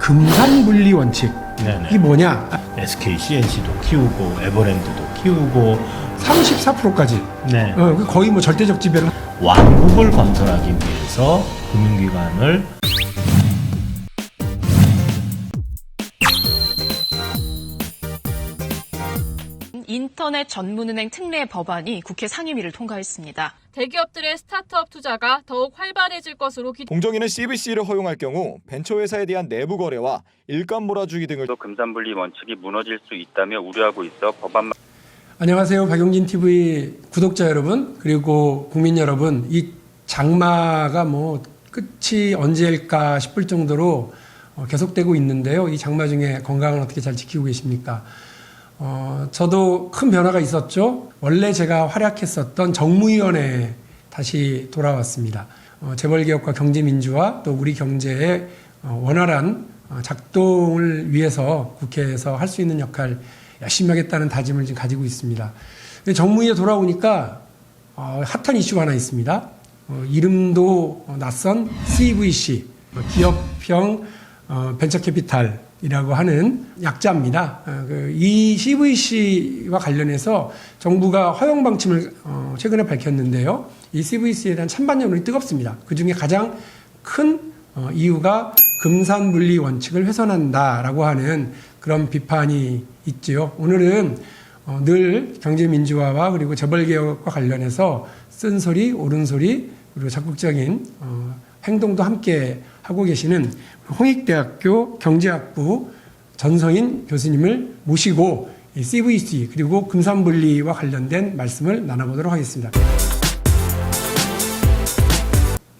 금산분리 원칙. 네네. 이게 뭐냐? SK, CNC도 키우고 에버랜드도 키우고 34%까지. 네. 거의 뭐 절대적 지배를. 왕국을 건설하기 위해서 금융기관을 인터넷 전문은행 특례 법안이 국회 상임위를 통과했습니다. 대기업들의 스타트업 투자가 더욱 활발해질 것으로 공정위는 CVC를 허용할 경우 벤처회사에 대한 내부 거래와 일감 몰아주기 등을 금산분리 원칙이 무너질 수 있다며 우려하고 있어 법안. 안녕하세요. 박용진 TV 구독자 여러분, 그리고 국민 여러분. 이 장마가 뭐 끝이 언제일까 싶을 정도로 계속되고 있는데요. 이 장마 중에 건강을 어떻게 잘 지키고 계십니까? 저도 큰 변화가 있었죠. 원래 제가 활약했었던 정무위원회에 다시 돌아왔습니다. 재벌개혁과 경제민주화, 또 우리 경제의 원활한 작동을 위해서 국회에서 할 수 있는 역할 열심히 하겠다는 다짐을 지금 가지고 있습니다. 근데 정무위에 돌아오니까 핫한 이슈가 하나 있습니다. 이름도 낯선 CVC, 기업형 벤처캐피탈이라고 하는 약자입니다. 이 CVC와 관련해서 정부가 허용 방침을 최근에 밝혔는데요. 이 CVC에 대한 찬반 여론이 뜨겁습니다. 그중에 가장 큰 이유가 금산분리 원칙을 훼손한다라고 하는 그런 비판이 있지요. 오늘은 늘 경제민주화와 그리고 재벌개혁과 관련해서 쓴소리, 옳은소리, 그리고 적극적인 행동도 함께 하고 계시는 홍익대학교 경제학부 전성인 교수님을 모시고 이 CVC 그리고 금산분리와 관련된 말씀을 나눠보도록 하겠습니다.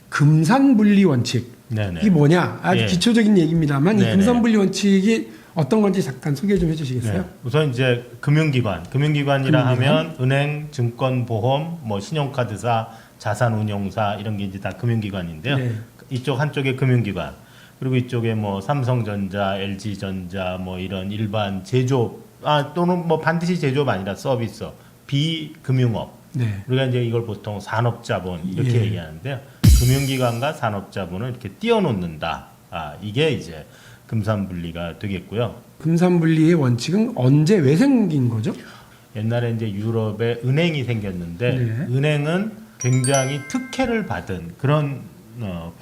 금산분리 원칙. 네네. 이게 뭐냐? 아주 예. 기초적인 얘기입니다만 네네. 이 금산분리 원칙이 어떤 건지 잠깐 소개 좀 해주시겠어요? 네. 우선 이제 금융기관이라 금융기관? 하면 은행, 증권보험, 뭐 신용카드사, 자산운용사 이런 게 이제 다 금융기관인데요. 네. 이쪽 한쪽에 금융기관, 그리고 이쪽에 뭐 삼성전자, LG전자 뭐 이런 일반 제조업, 또는 뭐 반드시 제조업 아니라 서비스, 비금융업. 네. 우리가 이제 이걸 보통 산업자본 이렇게 예. 얘기하는데요. 금융기관과 산업자본을 이렇게 띄워놓는다. 이게 이제 금산분리가 되겠고요. 금산분리의 원칙은 언제 왜 생긴 거죠? 옛날에 이제 유럽에 은행이 생겼는데 네. 은행은 굉장히 특혜를 받은 그런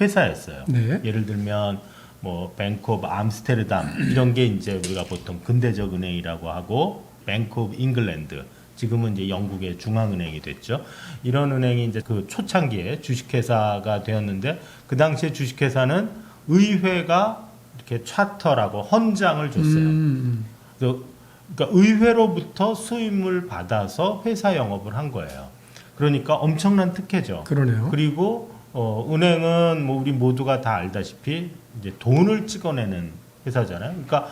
회사였어요. 네. 예를 들면 뭐 뱅크 오브 암스테르담 이런 게 이제 우리가 보통 근대적 은행이라고 하고 뱅크 오브 잉글랜드 지금은 이제 영국의 중앙은행이 됐죠. 이런 은행이 이제 그 초창기에 주식회사가 되었는데 그 당시에 주식회사는 의회가 이렇게 차터라고 헌장을 줬어요. 그러니까 의회로부터 수임을 받아서 회사 영업을 한 거예요. 그러니까 엄청난 특혜죠. 그러네요. 그리고 은행은 뭐 우리 모두가 다 알다시피 이제 돈을 찍어내는 회사잖아요. 그러니까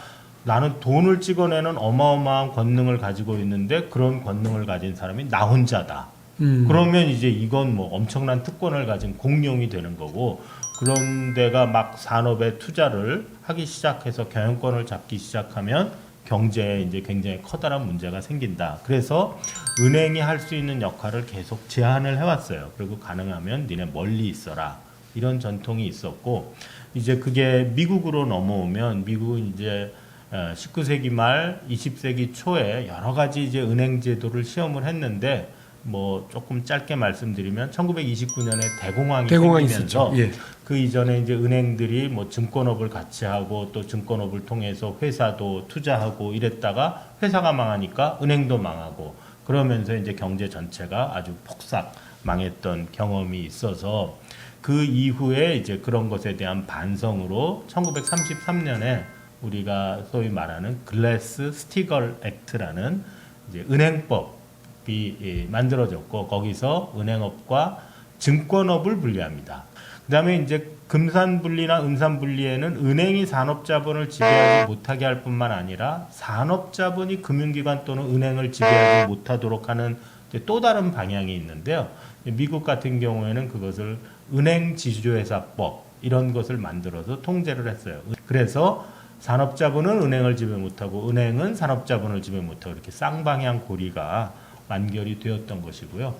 나는 돈을 찍어내는 어마어마한 권능을 가지고 있는데 그런 권능을 가진 사람이 나 혼자다. 그러면 이제 이건 뭐 엄청난 특권을 가진 공룡이 되는 거고 그런 데가 막 산업에 투자를 하기 시작해서 경영권을 잡기 시작하면 경제에 이제 굉장히 커다란 문제가 생긴다. 그래서 은행이 할 수 있는 역할을 계속 제한을 해왔어요. 그리고 가능하면 니네 멀리 있어라. 이런 전통이 있었고 이제 그게 미국으로 넘어오면 미국은 이제 19세기 말 20세기 초에 여러 가지 이제 은행 제도를 시험을 했는데 뭐 조금 짧게 말씀드리면 1929년에 대공황이 생기면서 예. 그 이전에 이제 은행들이 뭐 증권업을 같이 하고 또 증권업을 통해서 회사도 투자하고 이랬다가 회사가 망하니까 은행도 망하고 그러면서 이제 경제 전체가 아주 폭삭 망했던 경험이 있어서 그 이후에 이제 그런 것에 대한 반성으로 1933년에 우리가 소위 말하는 글래스 스티걸 액트라는 이제 은행법이 만들어졌고 거기서 은행업과 증권업을 분리합니다. 그다음에 이제 금산분리나 은산분리에는 은행이 산업자본을 지배하지 못하게 할 뿐만 아니라 산업자본이 금융기관 또는 은행을 지배하지 못하도록 하는 또 다른 방향이 있는데요. 미국 같은 경우에는 그것을 은행지주회사법 이런 것을 만들어서 통제를 했어요. 그래서 산업자본은 은행을 지배 못하고 은행은 산업자본을 지배 못하고 이렇게 쌍방향 고리가 완결이 되었던 것이고요.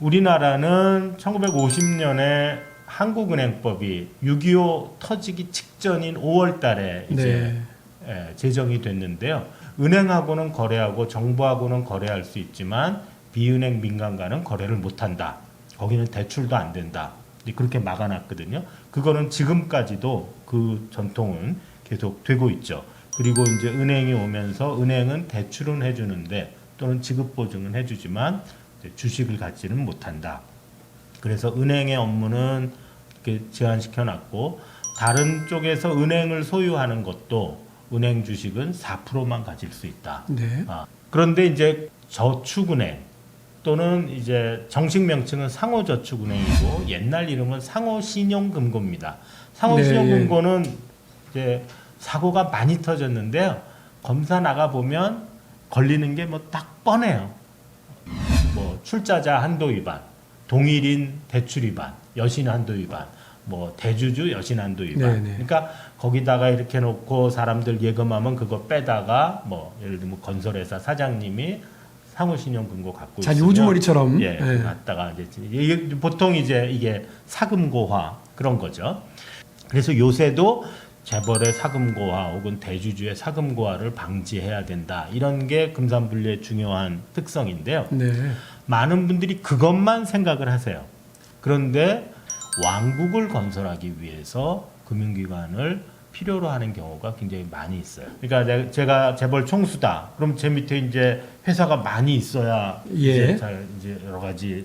우리나라는 1950년에 한국은행법이 6.25 터지기 직전인 5월 달에 이제 제정이 됐는데요. 은행하고는 거래하고 정부하고는 거래할 수 있지만 비은행 민간과는 거래를 못한다. 거기는 대출도 안 된다. 그렇게 막아놨거든요. 그거는 지금까지도 그 전통은 계속 되고 있죠. 그리고 이제 은행이 오면서 은행은 대출은 해주는데 또는 지급 보증은 해주지만 주식을 갖지는 못한다. 그래서 은행의 업무는 이렇게 제한시켜놨고 다른 쪽에서 은행을 소유하는 것도 은행 주식은 4%만 가질 수 있다. 네. 그런데 이제 저축은행 또는 이제 정식 명칭은 상호저축은행이고 옛날 이름은 상호신용금고입니다. 상호신용금고는 이제 사고가 많이 터졌는데요. 검사 나가 보면 걸리는 게 뭐 딱 뻔해요. 뭐 출자자 한도 위반, 동일인 대출 위반, 여신 한도 위반, 뭐 대주주 여신 한도 위반. 네네. 그러니까 거기다가 이렇게 놓고 사람들 예금하면 그거 빼다가 뭐 예를 들면 건설회사 사장님이 상호신용금고 갖고 자기 있으면 우주머리처럼. 예, 네. 갖다가 이제 이게 보통 이제 이게 사금고화 그런 거죠. 그래서 요새도 재벌의 사금고화 혹은 대주주의 사금고화를 방지해야 된다. 이런 게 금산분리의 중요한 특성인데요. 네. 많은 분들이 그것만 생각을 하세요. 그런데 왕국을 건설하기 위해서 금융기관을 필요로 하는 경우가 굉장히 많이 있어요. 그러니까 제가 재벌 총수다. 그럼 제 밑에 이제 회사가 많이 있어야 예. 이제 여러 가지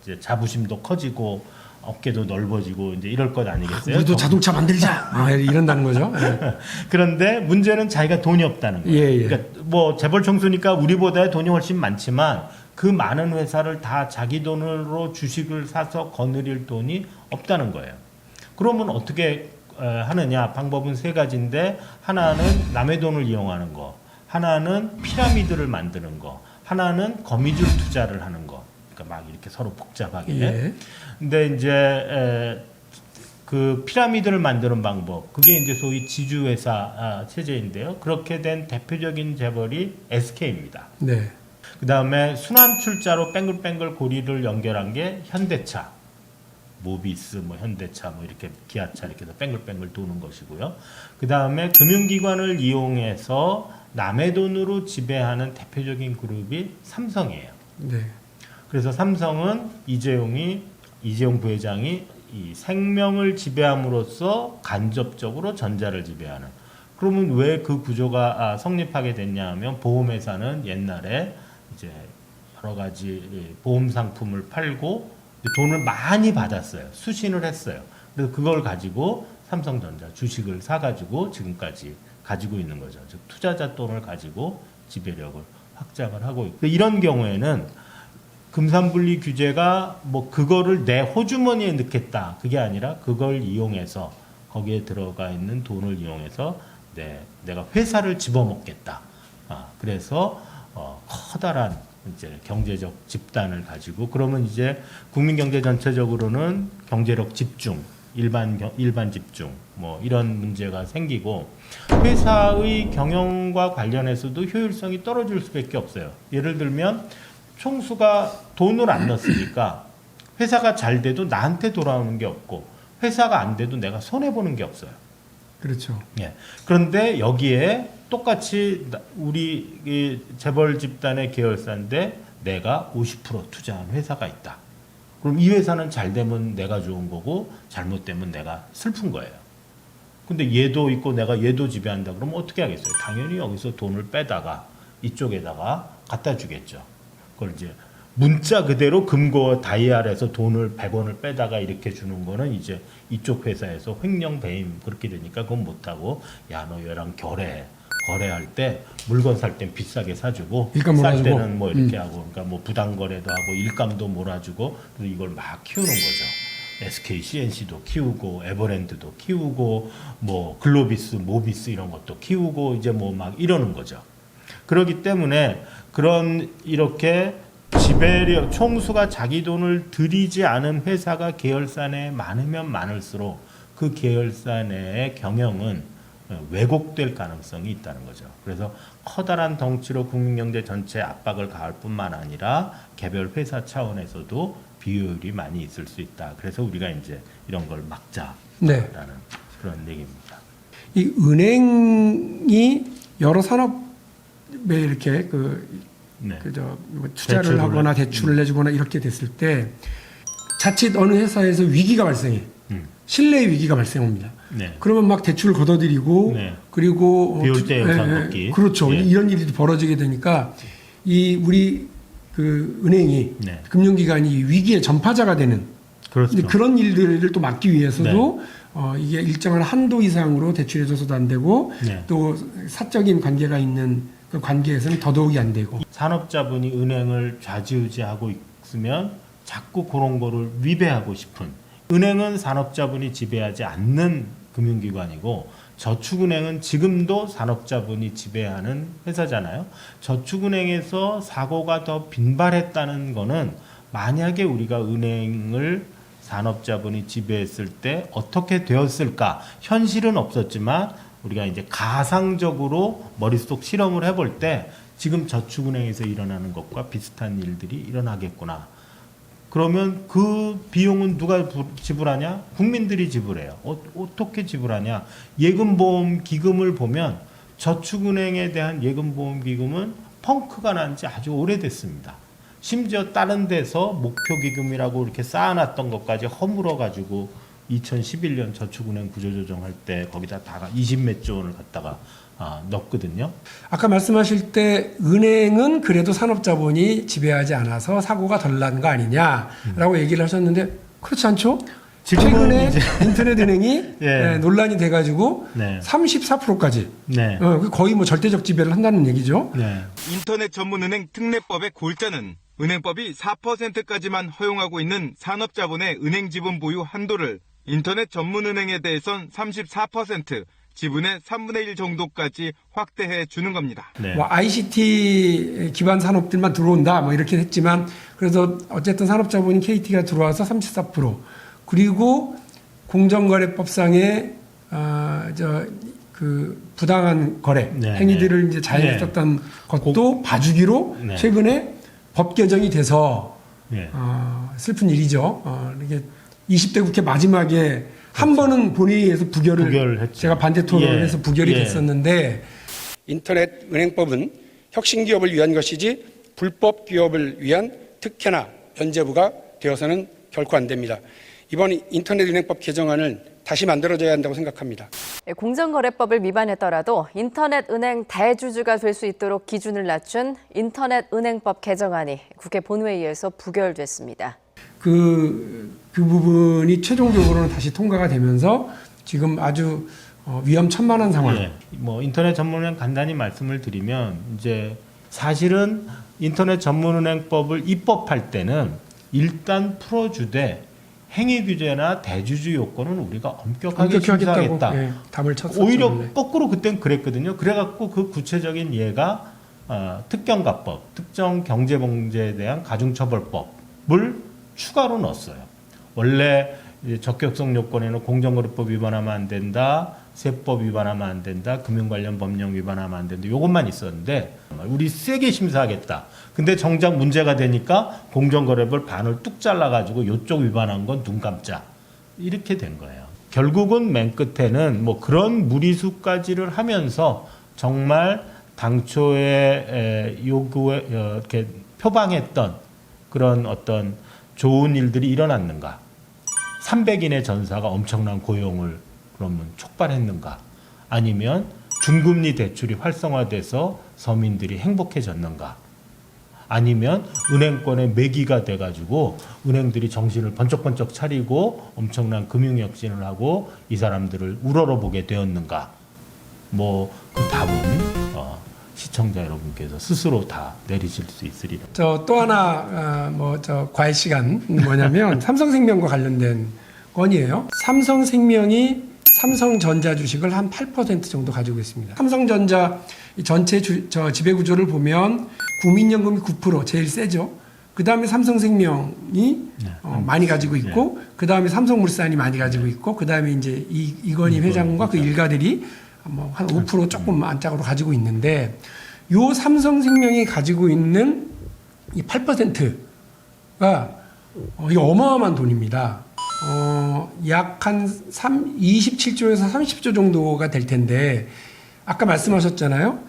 이제 자부심도 커지고 어깨도 넓어지고 이제 이럴 것 아니겠어요? 우리도 자동차 만들자. 이런다는 거죠. 예. 그런데 문제는 자기가 돈이 없다는 거예요. 예, 예. 그러니까 뭐 재벌 총수니까 우리보다 돈이 훨씬 많지만 그 많은 회사를 다 자기 돈으로 주식을 사서 거느릴 돈이 없다는 거예요. 그러면 어떻게 하느냐? 방법은 세 가지인데 하나는 남의 돈을 이용하는 거, 하나는 피라미드를 만드는 거, 하나는 거미줄 투자를 하는 거. 그러니까 막 이렇게 서로 복잡하게. 예. 근데 이제 그 피라미드를 만드는 방법, 그게 이제 소위 지주회사 체제인데요. 그렇게 된 대표적인 재벌이 SK입니다. 네. 그 다음에 순환출자로 뱅글뱅글 고리를 연결한 게 현대차, 모비스, 뭐 현대차, 뭐 이렇게 기아차 이렇게 해서 뱅글뱅글 도는 것이고요. 그 다음에 금융기관을 이용해서 남의 돈으로 지배하는 대표적인 그룹이 삼성이에요. 네. 그래서 삼성은 이재용 부회장이 이 생명을 지배함으로써 간접적으로 전자를 지배하는. 그러면 왜 그 구조가 성립하게 됐냐 하면 보험회사는 옛날에 이제 여러 가지 보험 상품을 팔고 돈을 많이 받았어요. 수신을 했어요. 그래서 그걸 가지고 삼성전자 주식을 사가지고 지금까지 가지고 있는 거죠. 즉 투자자 돈을 가지고 지배력을 확장을 하고 있고 이런 경우에는 금산분리 규제가 뭐 그거를 내 호주머니에 넣겠다 그게 아니라 그걸 이용해서 거기에 들어가 있는 돈을 이용해서 내가 회사를 집어먹겠다. 그래서 커다란 이제 경제적 집단을 가지고 그러면 이제 국민 경제 전체적으로는 경제력 집중, 일반 집중 뭐 이런 문제가 생기고 회사의 경영과 관련해서도 효율성이 떨어질 수밖에 없어요. 예를 들면 총수가 돈을 안 넣었으니까 회사가 잘 돼도 나한테 돌아오는 게 없고 회사가 안 돼도 내가 손해 보는 게 없어요. 그렇죠. 예. 그런데 여기에 똑같이 우리 이 재벌 집단의 계열사인데 내가 50% 투자한 회사가 있다. 그럼 이 회사는 잘 되면 내가 좋은 거고 잘못되면 내가 슬픈 거예요. 근데 얘도 있고 내가 얘도 지배한다. 그러면 어떻게 하겠어요? 당연히 여기서 돈을 빼다가 이쪽에다가 갖다 주겠죠. 그걸 이제 문자 그대로 금고 다이알에서 돈을 100원을 빼다가 이렇게 주는 거는 이제 이쪽 회사에서 횡령 배임 그렇게 되니까 그건 못하고 야 너 얘랑 거래할 때 물건 살 땐 비싸게 사주고 일감 쌀 몰아주고. 때는 뭐 이렇게 하고 그러니까 뭐 부당거래도 하고 일감도 몰아주고 그리고 이걸 막 키우는 거죠. SK, CNC도 키우고 에버랜드도 키우고 뭐 글로비스, 모비스 이런 것도 키우고 이제 뭐 막 이러는 거죠. 그렇기 때문에 그런 이렇게 지배력 총수가 자기 돈을 들이지 않은 회사가 계열사 내에 많으면 많을수록 그 계열사 내의 경영은 왜곡될 가능성이 있다는 거죠. 그래서 커다란 덩치로 국민경제 전체에 압박을 가할 뿐만 아니라 개별 회사 차원에서도 비효율이 많이 있을 수 있다. 그래서 우리가 이제 이런 걸 막자라는 네. 그런 얘기입니다. 이 은행이 여러 산업에 이렇게 네. 투자를 대출을 하거나 대출을 내주거나 이렇게 됐을 때 자칫 어느 회사에서 위기가 발생해. 신뢰 위기가 발생합니다. 네. 그러면 막 대출을 걷어들이고 네. 그리고 비올 때 예산 걷기. 그렇죠. 예. 이런 일이 벌어지게 되니까 우리 은행이 네. 금융기관이 위기의 전파자가 되는 그렇죠. 근데 그런 일들을 또 막기 위해서도 이게 일정한 한도 이상으로 대출해줘서도 안 되고 네. 또 사적인 관계가 있는 그 관계에서는 더더욱이 안 되고 산업자분이 은행을 좌지우지하고 있으면 자꾸 그런 거를 위배하고 싶은 은행은 산업자분이 지배하지 않는 금융기관이고 저축은행은 지금도 산업자분이 지배하는 회사잖아요. 저축은행에서 사고가 더 빈발했다는 거는 만약에 우리가 은행을 산업자분이 지배했을 때 어떻게 되었을까? 현실은 없었지만 우리가 이제 가상적으로 머릿속 실험을 해볼 때 지금 저축은행에서 일어나는 것과 비슷한 일들이 일어나겠구나. 그러면 그 비용은 누가 지불하냐? 국민들이 지불해요. 어떻게 지불하냐? 예금보험 기금을 보면 저축은행에 대한 예금보험 기금은 펑크가 난 지 아주 오래됐습니다. 심지어 다른 데서 목표기금이라고 이렇게 쌓아놨던 것까지 허물어가지고 2011년 저축은행 구조조정할 때 거기다 다 20몇 조 원을 갖다가 넣었거든요. 아까 말씀하실 때 은행은 그래도 산업자본이 지배하지 않아서 사고가 덜 난 거 아니냐라고 얘기를 하셨는데 그렇지 않죠? 최근에 인터넷 은행이 예. 논란이 돼가지고 네. 34%까지 네. 거의 뭐 절대적 지배를 한다는 얘기죠. 네. 인터넷 전문은행 특례법의 골자는 은행법이 4%까지만 허용하고 있는 산업자본의 은행 지분 보유 한도를 인터넷 전문은행에 대해선 34%, 지분의 3분의 1 정도까지 확대해 주는 겁니다. 네. 뭐 ICT 기반 산업들만 들어온다 뭐 이렇게 했지만 그래서 어쨌든 산업자본인 KT가 들어와서 34% 그리고 공정거래법상의 부당한 거래 네, 행위들을 이제 자행했었던 것도 봐주기로 네. 최근에 법 개정이 돼서 네. 슬픈 일이죠. 이게 20대 국회 마지막에 한 번은 본회의에서 부결했죠. 제가 반대 토론에서 부결이 됐었는데 인터넷 은행법은 혁신 기업을 위한 것이지 불법 기업을 위한 특혜나 면제부가 되어서는 결코 안 됩니다. 이번 인터넷 은행법 개정안을 다시 만들어져야 한다고 생각합니다. 공정거래법을 위반했더라도 인터넷 은행 대주주가 될 수 있도록 기준을 낮춘 인터넷 은행법 개정안이 국회 본회의에서 부결됐습니다. 그 부분이 최종적으로는 다시 통과가 되면서 지금 아주 위험천만한 상황. 예. 뭐 인터넷 전문은행 간단히 말씀을 드리면 이제 사실은 인터넷 전문은행법을 입법할 때는 일단 풀어주되 행위 규제나 대주주 요건은 우리가 엄격하게 심사하겠다. 예, 답을 쳤었죠. 오히려 원래. 거꾸로 그땐 그랬거든요. 그래갖고 그 구체적인 예가 특경가법, 특정경제범죄에 대한 가중처벌법을 추가로 넣었어요. 원래 적격성 요건에는 공정거래법 위반하면 안 된다, 세법 위반하면 안 된다, 금융 관련 법령 위반하면 안 된다. 요것만 있었는데 우리 세게 심사하겠다. 근데 정작 문제가 되니까 공정거래법 반을 뚝 잘라가지고 요쪽 위반한 건 눈 감자. 이렇게 된 거예요. 결국은 맨 끝에는 뭐 그런 무리수까지를 하면서 정말 당초에 요구에 이렇게 표방했던 그런 어떤 좋은 일들이 일어났는가? 300인의 전사가 엄청난 고용을 그러면 촉발했는가? 아니면 중금리 대출이 활성화돼서 서민들이 행복해졌는가? 아니면 은행권의 매기가 돼가지고 은행들이 정신을 번쩍번쩍 차리고 엄청난 금융혁신을 하고 이 사람들을 우러러보게 되었는가? 뭐 그 답은 시청자 여러분께서 스스로 다 내리실 수 있으리라. 또 하나 과외 시간 뭐냐면 삼성생명과 관련된 건이에요. 삼성생명이 삼성전자 주식을 한 8% 정도 가지고 있습니다. 삼성전자 전체 지배 구조를 보면 국민연금이 9% 제일 세죠. 그 다음에 삼성생명이 많이 가지고 있고, 그 다음에 삼성물산이 많이 가지고 있고, 그 다음에 이제 이건희 회장과 그 일가들이 뭐 한 5% 조금 안짝으로 가지고 있는데 요 삼성생명이 가지고 있는 이 8%가 이게 어마어마한 돈입니다. 약 한 27조에서 30조 정도가 될 텐데 아까 말씀하셨잖아요.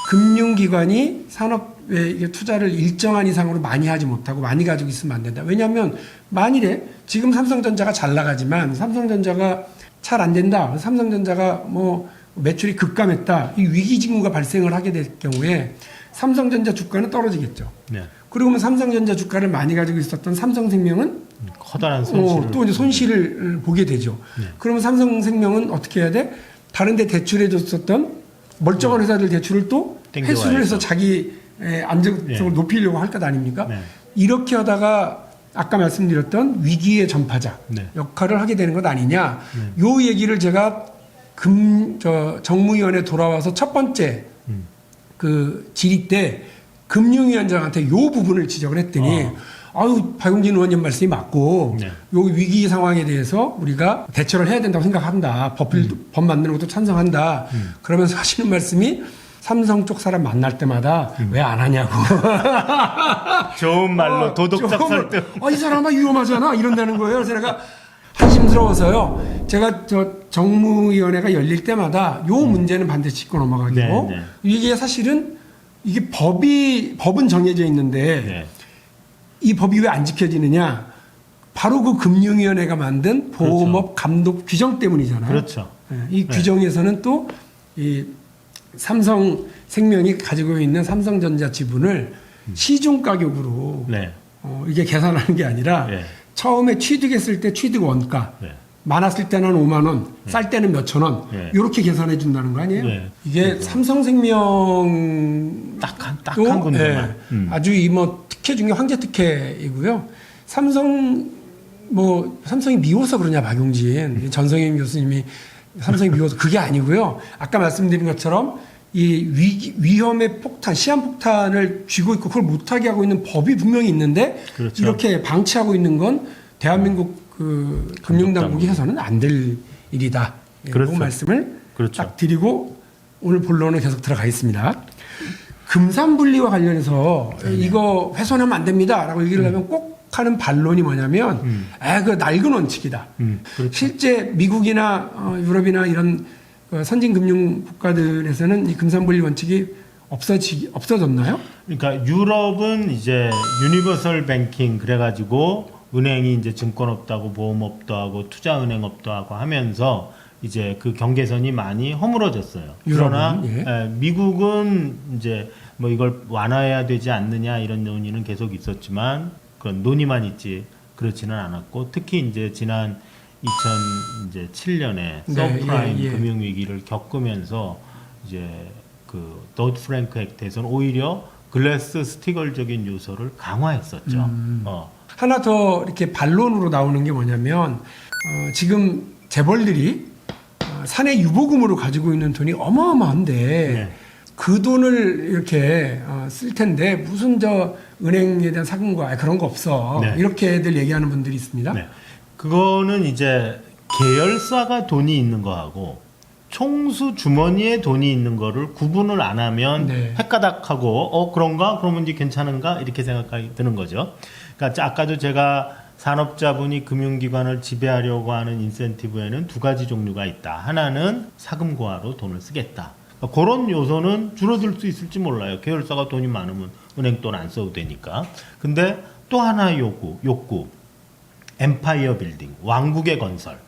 금융기관이 산업에 투자를 일정한 이상으로 많이 하지 못하고 많이 가지고 있으면 안 된다. 왜냐하면 만일에 지금 삼성전자가 잘 나가지만 삼성전자가 잘 안 된다. 삼성전자가 뭐 매출이 급감했다. 이 위기징후가 발생을 하게 될 경우에 삼성전자 주가는 떨어지겠죠. 네. 그러면 삼성전자 주가를 많이 가지고 있었던 삼성생명은 커다란 손실을 또 이제 손실을 보게 되죠. 네. 그러면 삼성생명은 어떻게 해야 돼? 다른 데 대출해 줬었던 멀쩡한 회사들 대출을 또 땡겨와야죠. 회수를 해서 자기 안정성을 네. 높이려고 할 것 아닙니까? 네. 이렇게 하다가 아까 말씀드렸던 위기의 전파자 네. 역할을 하게 되는 것 아니냐. 요 얘기를 제가 정무위원회 돌아와서 첫 번째 그 질의 때 금융위원장한테 요 부분을 지적을 했더니 아유 박용진 의원님 말씀이 맞고 네. 요 위기 상황에 대해서 우리가 대처를 해야 된다고 생각한다. 법 만드는 것도 찬성한다. 그러면서 하시는 말씀이 삼성 쪽 사람 만날 때마다 왜 안 하냐고. 좋은 말로 도덕적 설득. 이 사람아 위험하잖아 이런다는 거예요. 그래서 내가 한심스러워서요. 제가 정무위원회가 열릴 때마다 요 문제는 반드시 짚고 넘어가기로. 네, 네. 이게 사실은 이게 법은 정해져 있는데 네. 이 법이 왜 안 지켜지느냐? 바로 그 금융위원회가 만든 보험업 감독 규정 때문이잖아요. 그렇죠. 이 규정에서는 또 이 삼성생명이 가지고 있는 삼성전자 지분을 시중 가격으로 네. 이게 계산하는 게 아니라 네. 처음에 취득했을 때 취득 원가 네. 많았을 때는 5만 원, 쌀 때는 몇천 원 네. 이렇게 계산해 준다는 거 아니에요? 네. 이게 삼성생명 딱한 군데만. 아주 이 뭐 특혜 중에 황제 특혜이고요. 삼성이 미워서 그러냐 박용진 전성임 교수님이 삼성이 미워서 그게 아니고요. 아까 말씀드린 것처럼 이 위험의 폭탄, 시한폭탄을 쥐고 있고 그걸 못하게 하고 있는 법이 분명히 있는데 그렇죠. 이렇게 방치하고 있는 건 대한민국 그 금융당국이 해서는 안 될 일이다. 그렇죠. 그 말씀을 그렇죠. 딱 드리고 오늘 본론을 계속 들어가겠습니다. 금산분리와 관련해서 이거 훼손하면 안 됩니다라고 얘기를 하면 꼭 하는 반론이 뭐냐면 그 낡은 원칙이다. 그렇죠. 실제 미국이나 유럽이나 이런 선진 금융 국가들에서는 이 금산분리 원칙이 없어졌나요? 그러니까 유럽은 이제 유니버설 뱅킹 그래가지고 은행이 이제 증권업도 보험업도 하고 투자은행업도 하고 하면서 이제 그 경계선이 많이 허물어졌어요. 그러나 미국은 이제 뭐 이걸 완화해야 되지 않느냐 이런 논의는 계속 있었지만 그런 논의만 있지 그렇지는 않았고 특히 이제 지난 2007년에 서브프라임 금융위기를 겪으면서 이제 그 도드 프랭크 액트에서는 오히려 글래스 스티글적인 요소를 강화했었죠. 하나 더 이렇게 반론으로 나오는 게 뭐냐면 지금 재벌들이 사내 유보금으로 가지고 있는 돈이 어마어마한데 네. 그 돈을 이렇게 쓸 텐데 무슨 은행에 대한 사금과 그런 거 없어. 네. 이렇게들 얘기하는 분들이 있습니다. 네. 그거는 이제 계열사가 돈이 있는 거하고 총수 주머니에 돈이 있는 거를 구분을 안 하면 헷가닥하고 그런가? 그러면 이제 괜찮은가? 이렇게 생각이 드는 거죠. 그러니까 아까도 제가 산업자분이 금융기관을 지배하려고 하는 인센티브에는 두 가지 종류가 있다. 하나는 사금고하로 돈을 쓰겠다. 그러니까 그런 요소는 줄어들 수 있을지 몰라요. 계열사가 돈이 많으면 은행 돈 안 써도 되니까. 근데 또 하나 욕구. 엠파이어 빌딩, 왕국의 건설.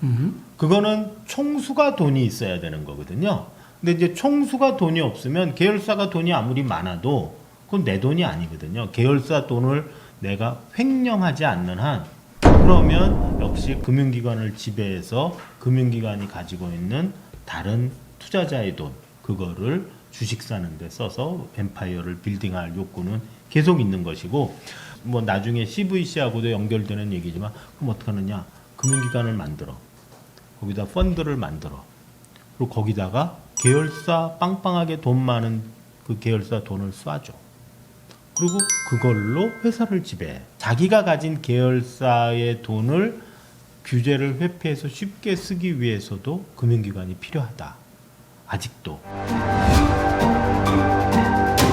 그거는 총수가 돈이 있어야 되는 거거든요. 근데 이제 총수가 돈이 없으면 계열사가 돈이 아무리 많아도 그건 내 돈이 아니거든요. 계열사 돈을 내가 횡령하지 않는 한 그러면 역시 금융기관을 지배해서 금융기관이 가지고 있는 다른 투자자의 돈 그거를 주식 사는 데 써서 엠파이어를 빌딩할 욕구는 계속 있는 것이고 뭐 나중에 CVC하고도 연결되는 얘기지만 그럼 어떡하느냐 금융기관을 만들어 거기다 펀드를 만들어 그리고 거기다가 계열사 빵빵하게 돈 많은 그 계열사 돈을 쏴줘 그리고 그걸로 회사를 지배해 자기가 가진 계열사의 돈을 규제를 회피해서 쉽게 쓰기 위해서도 금융기관이 필요하다 아직도.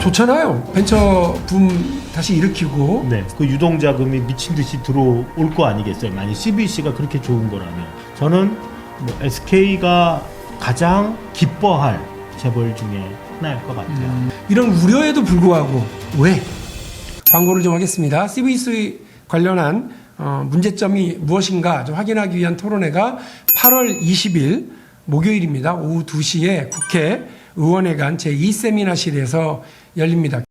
좋잖아요. 벤처 붐 다시 일으키고. 네, 그 유동자금이 미친 듯이 들어올 거 아니겠어요? 만약 CBC가 그렇게 좋은 거라면. 저는 뭐 SK가 가장 기뻐할 재벌 중에 하나일 것 같아요. 이런 우려에도 불구하고 왜? 광고를 좀 하겠습니다. CBC 관련한 문제점이 무엇인가 좀 확인하기 위한 토론회가 8월 20일 목요일입니다. 오후 2시에 국회 의원회관 제2세미나실에서 열립니다.